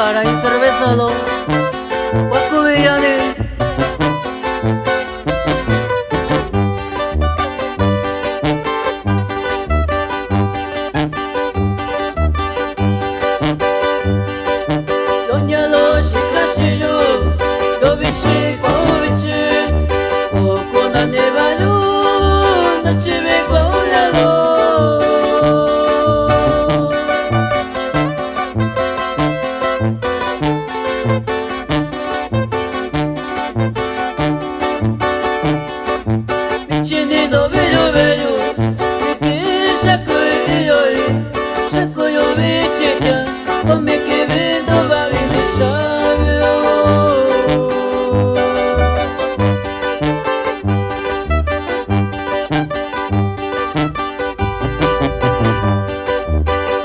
para y cervezado, Guaco Villane. Doña Doshi Casillo, Dobishi Kovichi, Coco Nanevalu, Nachive Guaulado. Chini no bello bello, que saco y hoy, saco yo bichita, con mi que vendo va bien sabio.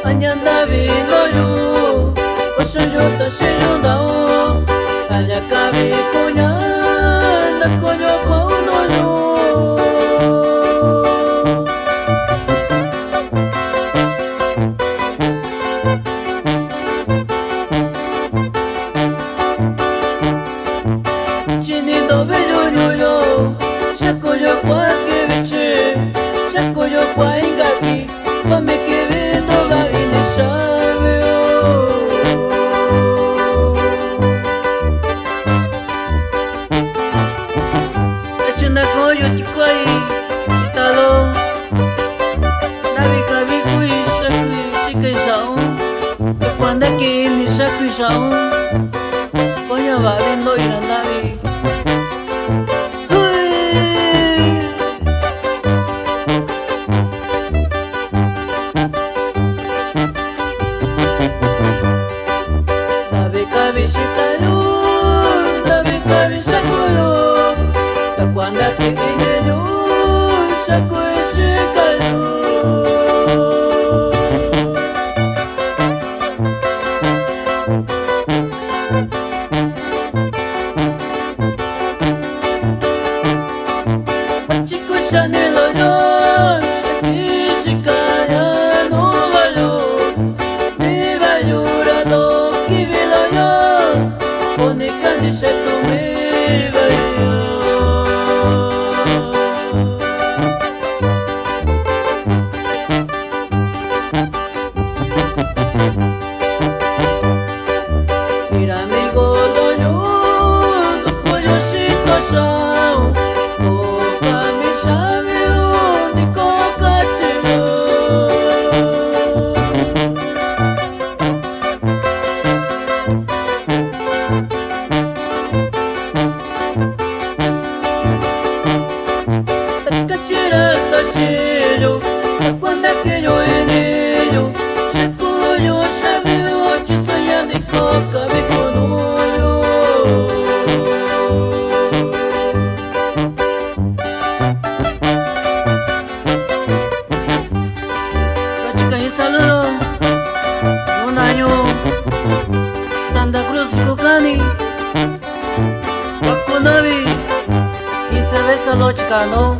Añanda vino yo, oso yo te sello dao, aña cabi coña, na coño cono yo. Chini no bello yo, saco yo cualquier biche, saco yo cualquier mami que vendo va y ne sabe. Echunda coyo chicoy, italo, navi kavi kui sakui sikai saun, cuando que ni sakui saun, coño va viendo y navi. Cuando te viene yo, saco ese calor. Chico Chanelo yo, se calla no valió, me va llorando que velo yo, con el candice tú me va yo. Mira amigo doño, do coño situação, toca me sabe onde coca Cachira sacillo, quando é que eu enilho, se coño sabe onde sonha de coca me conoyo. Chica y saludo, un año, Santa Cruz Lucani, Guaco Navi y cerveza lo chicano.